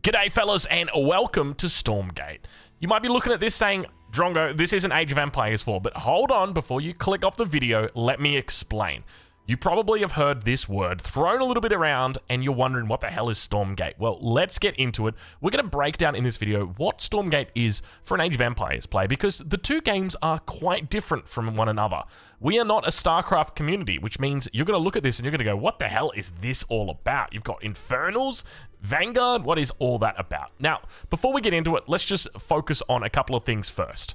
G'day fellas and welcome to Stormgate. You might be looking at this saying, Drongo, this isn't Age of Empires 4, but hold on, before you click off the video, let me explain. You probably have heard this word thrown a little bit around and you're wondering what the hell is Stormgate. Well, let's get into it. We're going to break down in this video what Stormgate is for an Age of Empires player because the two games are quite different from one another. We are not a StarCraft community, which means you're going to look at this and you're going to go, what the hell is this all about? You've got Infernals, Vanguard, what is all that about? Now, before we get into it, let's just focus on a couple of things first.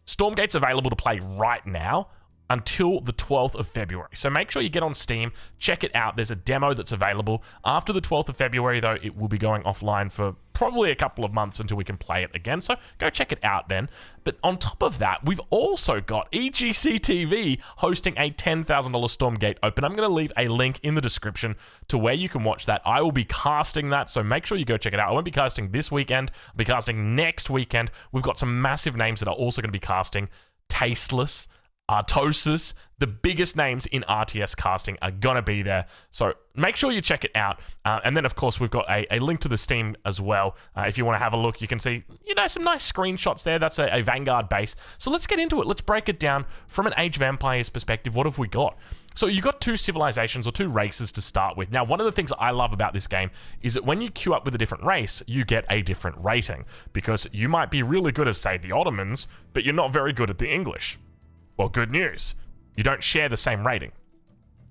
Stormgate's available to play right now until the 12th of February. So make sure you get on Steam, check it out. There's a demo that's available. After the 12th of February, though, it will be going offline for probably a couple of months until we can play it again. So go check it out then. But on top of that, we've also got EGC TV hosting a $10,000 Stormgate Open. I'm going to leave a link in the description to where you can watch that. I will be casting that, so make sure you go check it out. I won't be casting this weekend. I'll be casting next weekend. We've got some massive names that are also going to be casting. Tasteless, Artosis, the biggest names in RTS casting are gonna be there, so make sure you check it out. And then, of course, we've got a link to the Steam as well. If you want to have a look, you can see, some nice screenshots there. That's a Vanguard base. So let's get into it. Let's break it down from an Age of Empires perspective. What have we got? So you've got two civilizations or two races to start with. Now, one of the things I love about this game is that when you queue up with a different race, you get a different rating, because you might be really good as, say, the Ottomans, but you're not very good at the English. Well, good news. You don't share the same rating.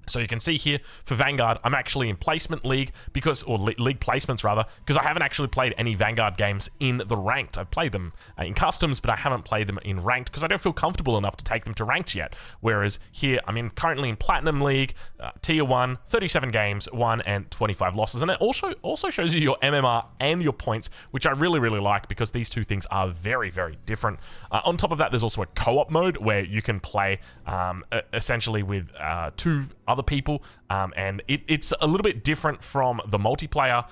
So you can see here for Vanguard, I'm actually in placement league league placements rather, because I haven't actually played any Vanguard games in the ranked. I've played them in customs, but I haven't played them in ranked because I don't feel comfortable enough to take them to ranked yet. Whereas here, I'm currently in platinum league, tier 1, 37 games, 1 and 25 losses. And it also shows you your MMR and your points, which I really, really like because these two things are very, very different. On top of that, there's also a co-op mode where you can play essentially with two other people, and it's a little bit different from the multiplayer,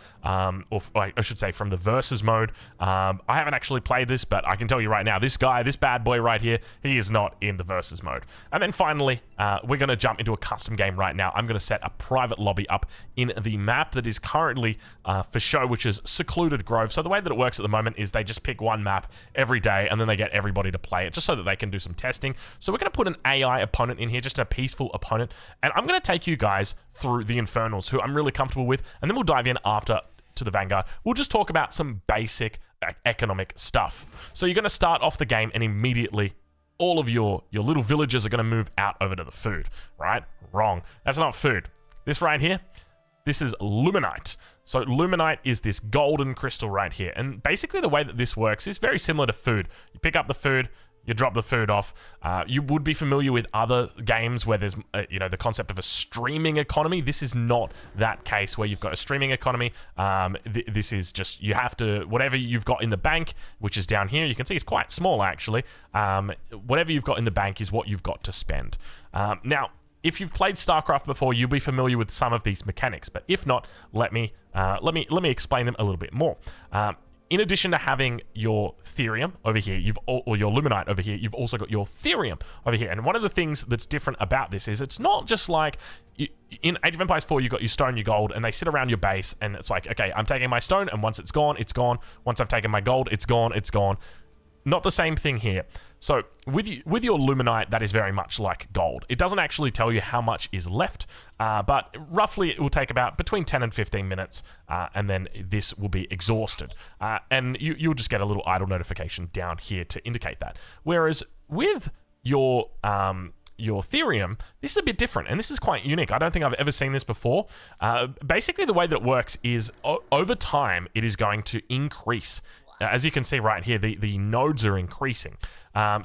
or I should say from the versus mode. I haven't actually played this, but I can tell you right now, this bad boy right here, he is not in the versus mode. And then finally, we're going to jump into a custom game right now. I'm going to set a private lobby up in the map that is currently for show, which is Secluded Grove. So the way that it works at the moment is they just pick one map every day, and then they get everybody to play it, just so that they can do some testing. So we're going to put an AI opponent in here, just a peaceful opponent, and I'm going to take you guys through the Infernals, who I'm really comfortable with, and then we'll dive in after to the Vanguard. We'll just talk about some basic economic stuff. So you're going to start off the game, and immediately all of your little villagers are going to move out over to the food, right? Wrong. That's not food. This right here, this is Luminite. So Luminite is this golden crystal right here, and basically the way that this works is very similar to food. You pick up the food, you drop the food off. You would be familiar with other games where there's, the concept of a streaming economy. This is not that case where you've got a streaming economy. This is just, you have to, whatever you've got in the bank, which is down here, you can see it's quite small actually. Whatever you've got in the bank is what you've got to spend. Now, if you've played StarCraft before, you'll be familiar with some of these mechanics. But if not, let me explain them a little bit more. In addition to having your Therium over here, or your Luminite over here, you've also got your Therium over here. And one of the things that's different about this is it's not just like, in Age of Empires 4, you've got your stone, your gold, and they sit around your base, and it's like, okay, I'm taking my stone, and once it's gone, it's gone. Once I've taken my gold, it's gone, it's gone. Not the same thing here. So with your Luminite, that is very much like gold. It doesn't actually tell you how much is left, but roughly it will take about between 10 and 15 minutes, and then this will be exhausted. And you'll just get a little idle notification down here to indicate that. Whereas with your Therium, this is a bit different, and this is quite unique. I don't think I've ever seen this before. Basically, the way that it works is over time, it is going to increase. As you can see right here, the nodes are increasing.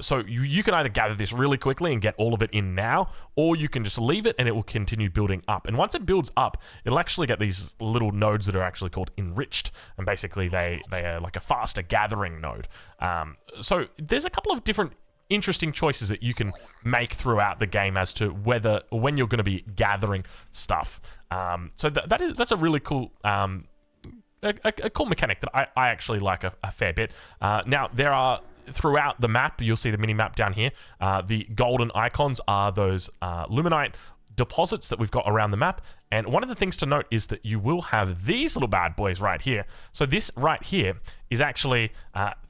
So you can either gather this really quickly and get all of it in now, or you can just leave it and it will continue building up. And once it builds up, it'll actually get these little nodes that are actually called enriched. And basically, they are like a faster gathering node. So there's a couple of different interesting choices that you can make throughout the game as to when you're going to be gathering stuff. So that's a really cool a cool mechanic that I actually like a fair bit. Now, there are, throughout the map, you'll see the mini-map down here, the golden icons are those Luminite. deposits that we've got around the map. And one of the things to note is that you will have these little bad boys right here. So this right here is actually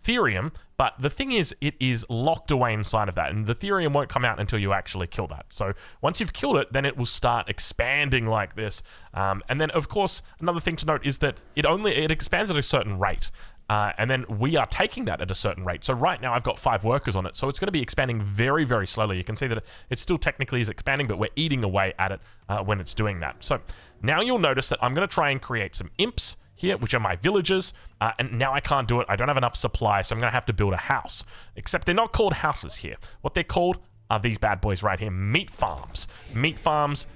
Therium, but the thing is, it is locked away inside of that, and the Therium won't come out until you actually kill that. So once you've killed it, then it will start expanding like this. And then, of course, another thing to note is that it expands at a certain rate. And then we are taking that at a certain rate. So right now I've got 5 workers on it, so it's going to be expanding very, very slowly. You can see that it still technically is expanding, but we're eating away at it when it's doing that. So now you'll notice that I'm going to try and create some imps here, which are my villagers, and now I can't do it. I don't have enough supply, so I'm going to have to build a house. Except they're not called houses here. What they're called are these bad boys right here, meat farms. Meat farms,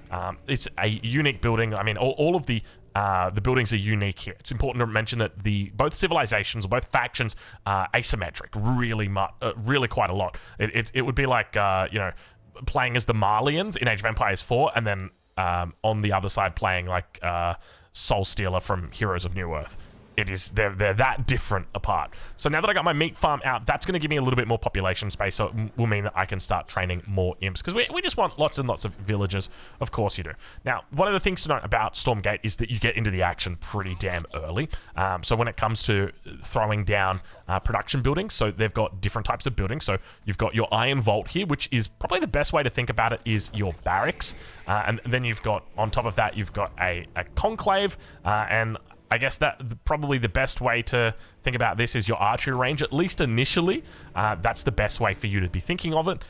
it's a unique building. I mean, all of the buildings are unique here. It's important to mention that both civilizations or both factions are asymmetric, really quite a lot. It would be like, playing as the Marlians in Age of Empires 4, and then on the other side playing like Soul Stealer from Heroes of New Earth. They're that different apart. So now that I got my meat farm out, that's going to give me a little bit more population space, so it will mean that I can start training more imps, because we just want lots and lots of villagers. Of course you do. Now, one of the things to note about Stormgate is that you get into the action pretty damn early. So when it comes to throwing down production buildings, so they've got different types of buildings. So you've got your Iron Vault here, which is probably the best way to think about it is your barracks. And then you've got, on top of that, you've got a conclave, and I guess that probably the best way to think about this is your archery range, at least initially. That's the best way for you to be thinking of it,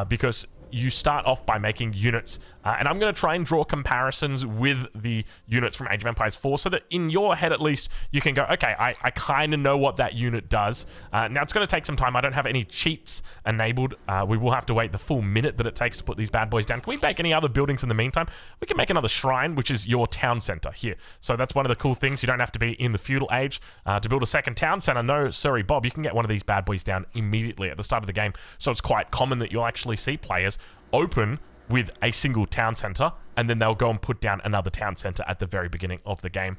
because you start off by making units, and I'm going to try and draw comparisons with the units from Age of Empires 4, so that in your head at least you can go, okay, I kind of know what that unit does. Now it's going to take some time. I don't have any cheats enabled. We will have to wait the full minute that it takes to put these bad boys down. Can we make any other buildings in the meantime? We can make another shrine, which is your town center here. So that's one of the cool things. You don't have to be in the feudal age to build a second town center. No, sorry, Bob, you can get one of these bad boys down immediately at the start of the game. So it's quite common that you'll actually see players open with a single town center, and then they'll go and put down another town center at the very beginning of the game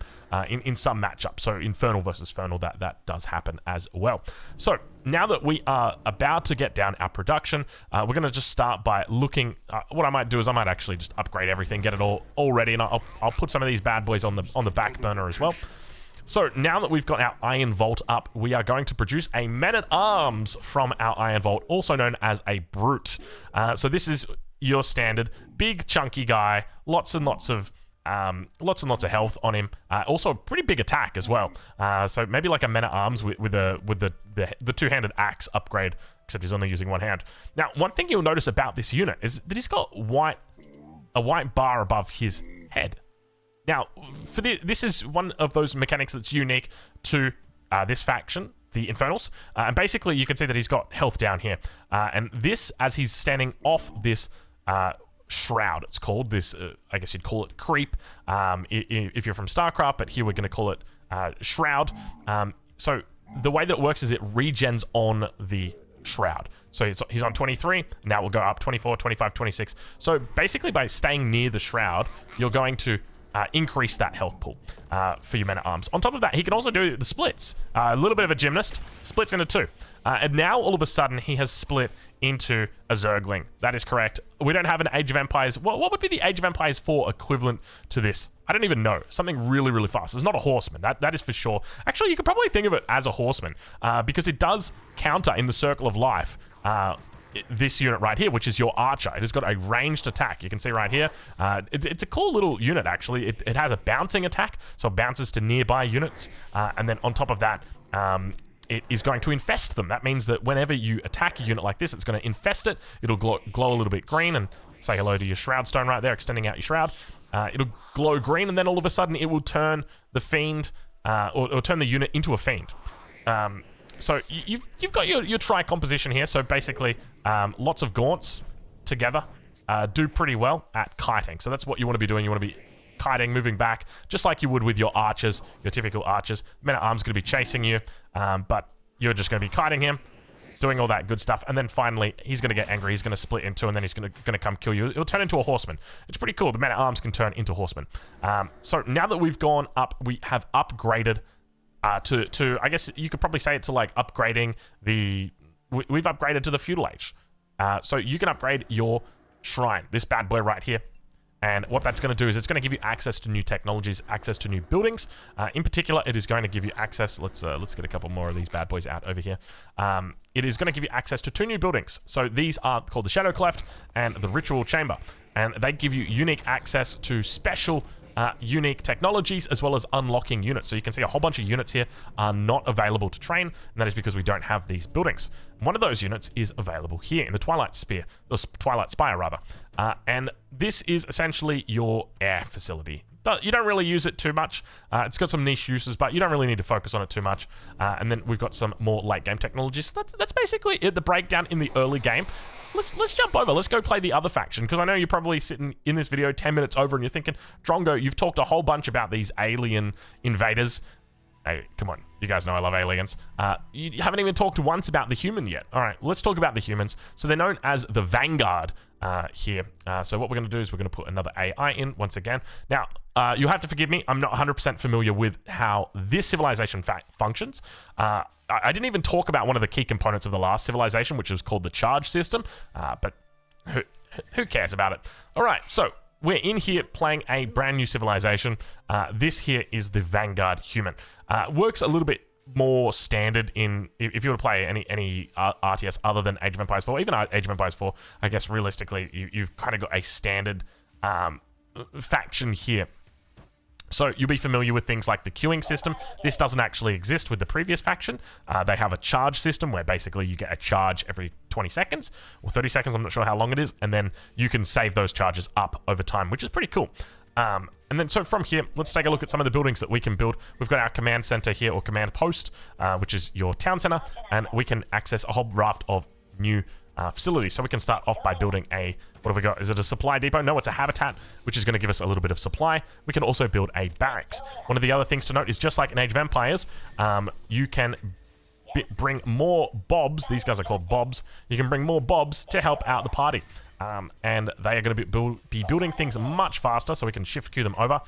in some matchup. So Infernal versus Infernal, that does happen as well. So now that we are about to get down our production, we're going to just start by looking. What I might do is I might actually just upgrade everything, get it all ready, and I'll put some of these bad boys on the back burner as well. So now that we've got our Iron Vault up, we are going to produce a Man-at-Arms from our Iron Vault, also known as a Brute. So this is your standard big chunky guy, lots and lots of health on him. Also a pretty big attack as well. So maybe like a Man-at-Arms with the two-handed axe upgrade, except he's only using one hand. Now, one thing you'll notice about this unit is that he's got a white bar above his head. Now, this is one of those mechanics that's unique to this faction, the Infernals. And basically, you can see that he's got health down here. And this, as he's standing off this shroud, it's called. This, I guess you'd call it creep if you're from StarCraft, but here we're going to call it shroud. So the way that it works is it regens on the shroud. So he's on 23, now we'll go up 24, 25, 26. So basically, by staying near the shroud, you're going to increase that health pool for your Man-at-Arms. On top of that, he can also do the splits. A little bit of a gymnast, splits into 2. And now, all of a sudden, he has split into a Zergling. That is correct. We don't have an Age of Empires. What would be the Age of Empires 4 equivalent to this? I don't even know. Something really, really fast. It's not a horseman. That is for sure. Actually, you could probably think of it as a horseman because it does counter in the Circle of Life this unit right here, which is your archer. It has got a ranged attack. You can see right here. It's a cool little unit, actually. It has a bouncing attack, so it bounces to nearby units. And then on top of that, it is going to infest them. That means that whenever you attack a unit like this, it's going to infest it. It'll glow a little bit green, and say hello to your Shroud Stone right there, extending out your Shroud. It'll glow green, and then all of a sudden it will turn the Fiend, or turn the unit into a Fiend. So you've got your tri-composition here. So basically, lots of gaunts together do pretty well at kiting. So that's what you want to be doing. You want to be kiting, moving back, just like you would with your archers, your typical archers. Man-at-Arms going to be chasing you, but you're just going to be kiting him, doing all that good stuff. And then finally, he's going to get angry. He's going to split in 2, and then he's going to come kill you. It'll turn into a horseman. It's pretty cool. The Man-at-Arms can turn into horsemen. So now that we've gone up, we have upgraded to I guess you could probably say it to like upgrading we've upgraded to the feudal age. So you can upgrade your shrine, this bad boy right here. And what that's going to do is it's going to give you access to new technologies, access to new buildings. In particular, it is going to give you access. Let's get a couple more of these bad boys out over here. It is going to give you access to 2 new buildings. So these are called the Shadow Cleft and the Ritual Chamber. And they give you unique access to special unique technologies as well as unlocking units. So you can see a whole bunch of units here are not available to train, and that is because we don't have these buildings. One of those units is available here in the Twilight Spire, or Twilight Spire rather. And this is essentially your air facility. You don't really use it too much. It's got some niche uses, but you don't really need to focus on it too much. And then we've got some more late game technologies. That's basically it, the breakdown in the early game. Let's jump over. Let's go play the other faction, because I know you're probably sitting in this video 10 minutes over and you're thinking, Drongo, you've talked a whole bunch about these alien invaders. Hey, come on. You guys know I love aliens. You haven't even talked once about the human yet. All right, let's talk about the humans. So they're known as the Vanguard here. So what we're going to do is we're going to put another AI in once again. Now, you have to forgive me. I'm not 100% familiar with how this civilization functions. I didn't even talk about one of the key components of the last civilization, which was called the charge system. But who cares about it? All right, so we're in here playing a brand new civilization. This here is the Vanguard human. Works a little bit more standard in, if you were to play any RTS other than Age of Empires 4, even Age of Empires 4, I guess realistically, you've kind of got a standard faction here. So you'll be familiar with things like the queuing system. This doesn't actually exist with the previous faction. They have a charge system where basically you get a charge every 20 seconds or 30 seconds. I'm not sure how long it is. And then you can save those charges up over time, which is pretty cool. And then so from here, let's take a look at some of the buildings that we can build. We've got our command center here, or command post, which is your town center. And we can access a whole raft of new facilities. So we can start off by building a, what have we got? Is it a supply depot? No, it's a habitat, which is going to give us a little bit of supply. We can also build a barracks. One of the other things to note is, just like in Age of Empires, you can bring more bobs. These guys are called bobs. You can bring more bobs to help out the party. And they are going to be building things much faster, so we can shift queue them over.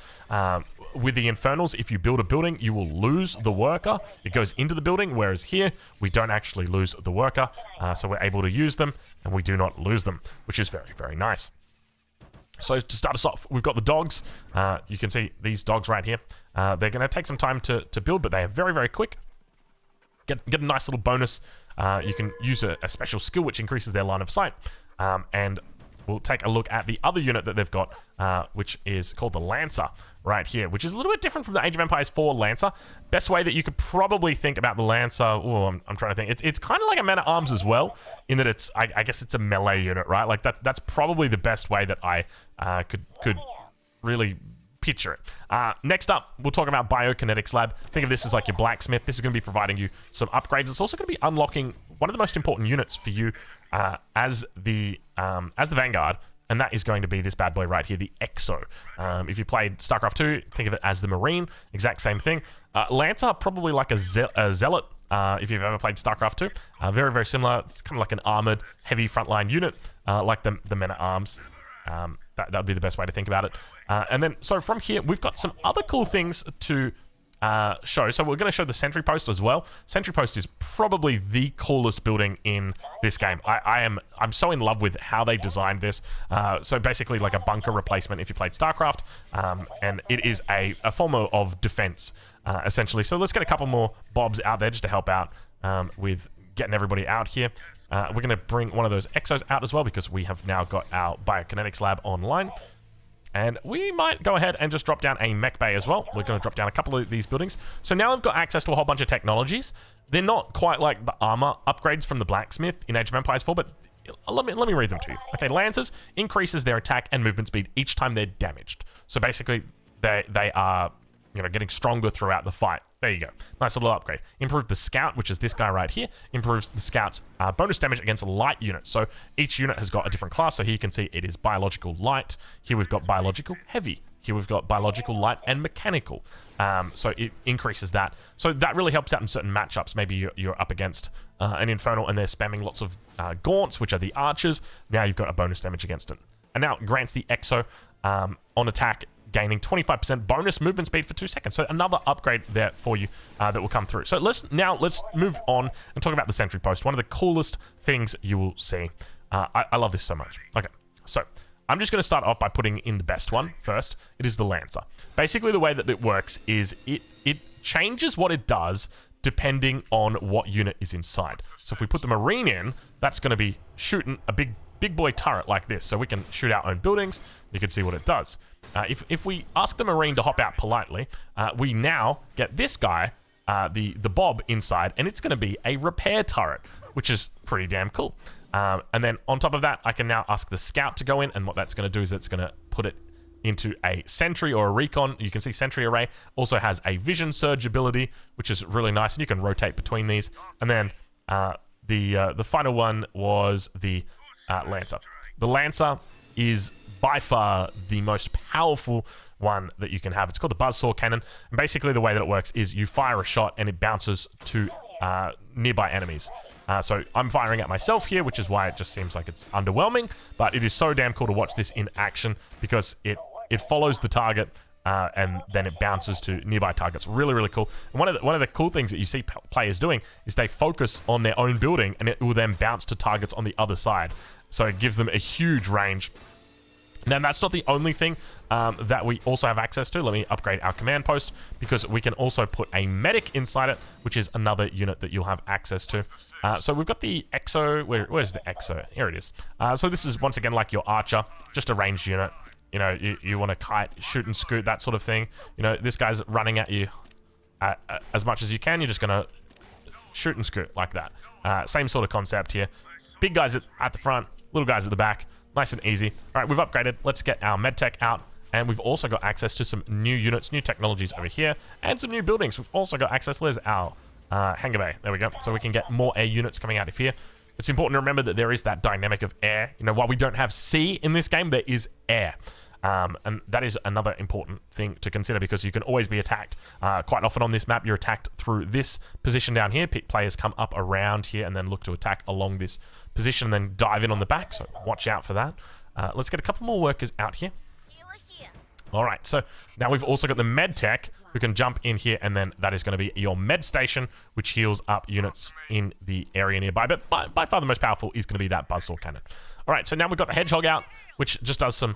With the Infernals, if you build a building, you will lose the worker. It goes into the building, whereas here, we don't actually lose the worker. So we're able to use them, and we do not lose them, which is very, very nice. So to start us off, we've got the dogs. You can see these dogs right here. They're going to take some time to build, but they are very, very quick. Get a nice little bonus. You can use a special skill, which increases their line of sight. And we'll take a look at the other unit that they've got, which is called the Lancer right here, which is a little bit different from the Age of Empires 4 Lancer. Best way that you could probably think about the Lancer, I'm trying to think. It's kind of like a man-at-arms as well, in that it's, I guess it's a melee unit, right? Like that's probably the best way that I could really picture it. Next up, we'll talk about Biokinetics Lab. Think of this as like your blacksmith. This is going to be providing you some upgrades. It's also going to be unlocking one of the most important units for you as the Vanguard, and that is going to be this bad boy right here, the Exo. If you played StarCraft 2, think of it as the Marine. Exact same thing. Lancer, probably like a Zealot. If you've ever played StarCraft 2, very, very similar. It's kind of like an armored, heavy frontline unit, like the men-at-arms. That would be the best way to think about it. And then, so from here, we've got some other cool things to show. So we're going to show the sentry post as well. Sentry post is probably the coolest building in this game. I'm so in love with how they designed this. So basically like a bunker replacement if you played StarCraft, and it is a form of defense, essentially. So let's get a couple more bobs out there just to help out with getting everybody out here. We're going to bring one of those Exos out as well, because we have now got our Biokinetics Lab online. And we might go ahead and just drop down a mech bay as well. We're going to drop down a couple of these buildings. So now I've got access to a whole bunch of technologies. They're not quite like the armor upgrades from the blacksmith in Age of Empires 4, but let me read them to you. Okay, Lancers increases their attack and movement speed each time they're damaged. So basically, they are, getting stronger throughout the fight. There you go. Nice little upgrade. Improve the Scout, which is this guy right here. Improves the Scout's bonus damage against light units. So each unit has got a different class. So here you can see it is biological light. Here we've got biological heavy. Here we've got biological light and mechanical. So it increases that. So that really helps out in certain matchups. Maybe you're up against an Infernal and they're spamming lots of gaunts, which are the archers. Now you've got a bonus damage against it. And now it grants the Exo on attack, gaining 25% bonus movement speed for 2 seconds. So another upgrade there for you that will come through. So let's move on and talk about the sentry post. One of the coolest things you will see. I love this so much. Okay, so I'm just going to start off by putting in the best one first. It is the Lancer. Basically, the way that it works is it changes what it does depending on what unit is inside. So if we put the Marine in, that's going to be shooting a big boy turret like this, so we can shoot our own buildings. You can see what it does. If we ask the Marine to hop out politely, we now get this guy, the Bob, inside, and it's going to be a repair turret, which is pretty damn cool. And then on top of that, I can now ask the Scout to go in, and what that's going to do is it's going to put it into a Sentry or a Recon. You can see Sentry Array also has a Vision Surge ability, which is really nice, and you can rotate between these. And then the final one was the Lancer. The Lancer is by far the most powerful one that you can have. It's called the Buzzsaw Cannon, and basically the way that it works is you fire a shot and it bounces to nearby enemies. So I'm firing at myself here, which is why it just seems like it's underwhelming, but it is so damn cool to watch this in action because it follows the target and then it bounces to nearby targets. Really, really cool. And one of the cool things that you see players doing is they focus on their own building and it will then bounce to targets on the other side. So it gives them a huge range. Now, that's not the only thing that we also have access to. Let me upgrade our command post because we can also put a medic inside it, which is another unit that you'll have access to. So we've got the Exo. Where's the Exo? Here it is. So this is, once again, like your Archer, just a ranged unit. You know, you want to kite, shoot and scoot, that sort of thing. You know, this guy's running at you as much as you can. You're just going to shoot and scoot like that. Same sort of concept here. Big guys at the front, little guys at the back. Nice and easy. All right, we've upgraded. Let's get our medtech out. And we've also got access to some new units, new technologies over here, and some new buildings. We've also got access. Where's our hangar bay? There we go. So we can get more air units coming out of here. It's important to remember that there is that dynamic of air. You know, while we don't have sea in this game, there is air. And that is another important thing to consider because you can always be attacked. Quite often on this map, you're attacked through this position down here. Players come up around here and then look to attack along this position and then dive in on the back. So watch out for that. Let's get a couple more workers out here. All right, so now we've also got the med tech who can jump in here, and then that is going to be your med station, which heals up units in the area nearby. But by far the most powerful is going to be that buzzsaw cannon. All right, so now we've got the hedgehog out, which just does some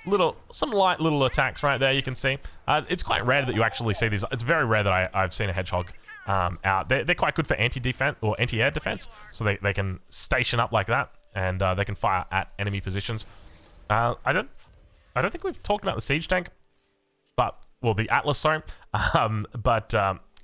light little attacks right there. You can see it's quite rare that you actually see these. It's very rare that I've seen a hedgehog out. They're quite good for anti-defense or anti-air defense, so they can station up like that, and they can fire at enemy positions. I don't think we've talked about the siege tank, well, the Atlas, sorry.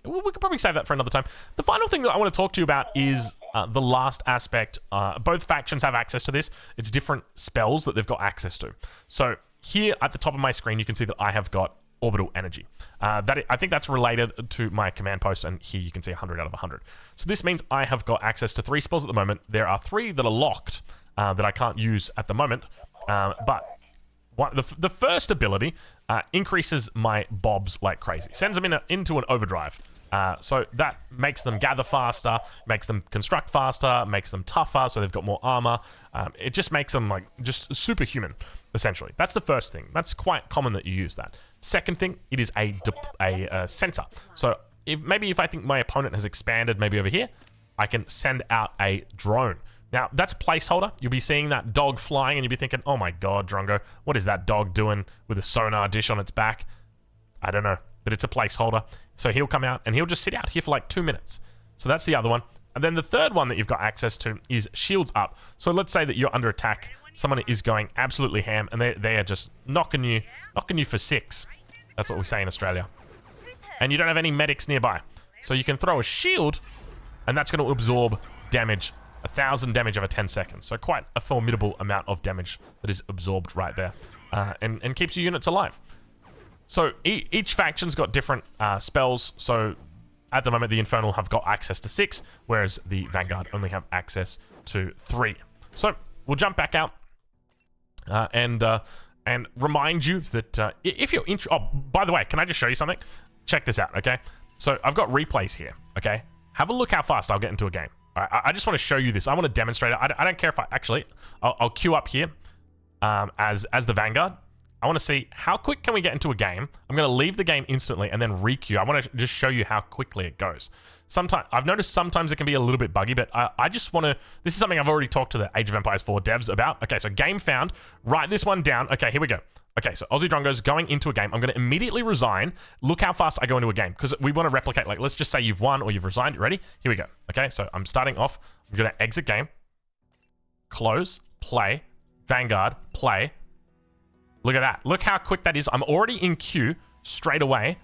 We could probably save that for another time. The final thing that I want to talk to you about is the last aspect. Both factions have access to this. It's different spells that they've got access to. So here at the top of my screen, you can see that I have got orbital energy. I think that's related to my command post, and here you can see 100 out of 100. So this means I have got access to 3 spells at the moment. There are 3 that are locked that I can't use at the moment, but the first ability increases my bobs like crazy. Sends them into an overdrive. So that makes them gather faster, makes them construct faster, makes them tougher, so they've got more armor. It just makes them like just superhuman, essentially. That's the first thing. That's quite common that you use that. Second thing, it is a sensor. So if I think my opponent has expanded maybe over here, I can send out a drone. Now, that's a placeholder. You'll be seeing that dog flying, and you'll be thinking, oh my god, Drongo, what is that dog doing with a sonar dish on its back? I don't know, but it's a placeholder. So he'll come out, and he'll just sit out here for like 2 minutes. So that's the other one. And then the third one that you've got access to is shields up. So let's say that you're under attack. Someone is going absolutely ham, and they are just knocking you for 6. That's what we say in Australia. And you don't have any medics nearby. So you can throw a shield, and that's going to absorb damage. 1,000 damage over 10 seconds. So quite a formidable amount of damage that is absorbed right there. And keeps your units alive. So each faction's got different spells. So at the moment, the Infernal have got access to 6, whereas the Vanguard only have access to 3. So we'll jump back out and remind you that if you're interested... Oh, by the way, can I just show you something? Check this out, okay? So I've got replays here, okay? Have a look how fast I'll get into a game. I just want to show you this. I want to demonstrate it. I don't care if I'll queue up here as the Vanguard, I want to see how quick can we get into a game. I'm going to leave the game instantly and then re-queue. I want to just show you how quickly it goes. Sometimes I've noticed sometimes it can be a little bit buggy, but I just want to. This is something I've already talked to the Age of Empires 4 devs about. Okay, so game found. Write this one down. Okay, here we go. Okay, so Aussie Drongo's going into a game. I'm going to immediately resign. Look how fast I go into a game because we want to replicate. Like, let's just say you've won or you've resigned. You ready? Here we go. Okay, so I'm starting off. I'm going to exit game. Close. Play. Vanguard. Play. Look at that. Look how quick that is. I'm already in queue straight away,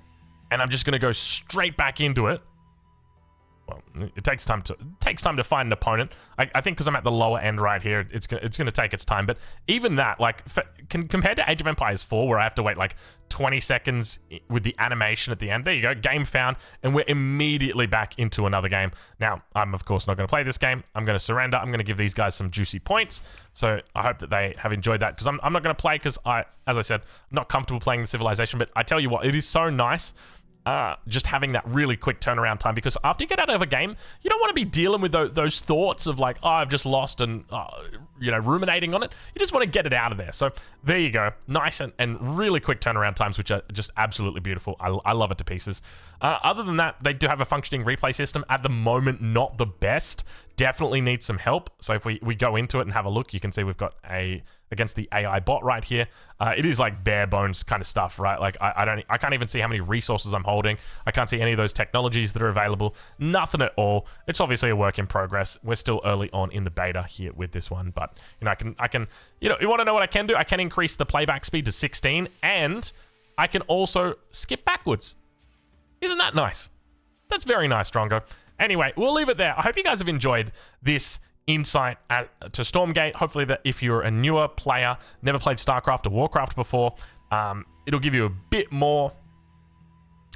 and I'm just going to go straight back into it. Well, it takes time to find an opponent. I think because I'm at the lower end right here, it's going to take its time. But even that, like, compared to Age of Empires 4, where I have to wait like 20 seconds with the animation at the end, there you go, game found, and we're immediately back into another game. Now, I'm of course not going to play this game. I'm going to surrender. I'm going to give these guys some juicy points. So I hope that they have enjoyed that because I'm not going to play because as I said, I'm not comfortable playing the Civilization. But I tell you what, it is so nice. Just having that really quick turnaround time, because after you get out of a game, you don't want to be dealing with those thoughts of like, oh, I've just lost and, ruminating on it. You just want to get it out of there. So there you go. Nice and really quick turnaround times, which are just absolutely beautiful. I love it to pieces. Other than that, they do have a functioning replay system. At the moment, not the best. Definitely needs some help. So if we go into it and have a look, you can see we've got against the AI bot right here. It is like bare bones kind of stuff, right? Like I can't even see how many resources I'm holding. I can't see any of those technologies that are available. Nothing at all. It's obviously a work in progress. We're still early on in the beta here with this one, but I can you want to know what I can do? I can increase the playback speed to 16, and I can also skip backwards. Isn't that nice? That's very nice, Drongo. Anyway, we'll leave it there. I hope you guys have enjoyed this insight to Stormgate. Hopefully that if you're a newer player, never played StarCraft or Warcraft before, it'll give you a bit more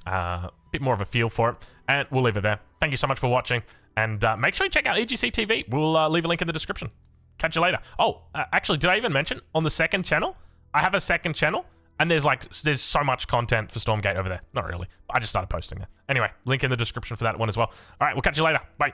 of a feel for it. And we'll leave it there. Thank you so much for watching. And make sure you check out EGC TV. We'll leave a link in the description. Catch you later. Oh, actually, did I even mention on the second channel? I have a second channel. And there's so much content for Stormgate over there. Not really. I just started posting there. Anyway, link in the description for that one as well. All right, we'll catch you later. Bye.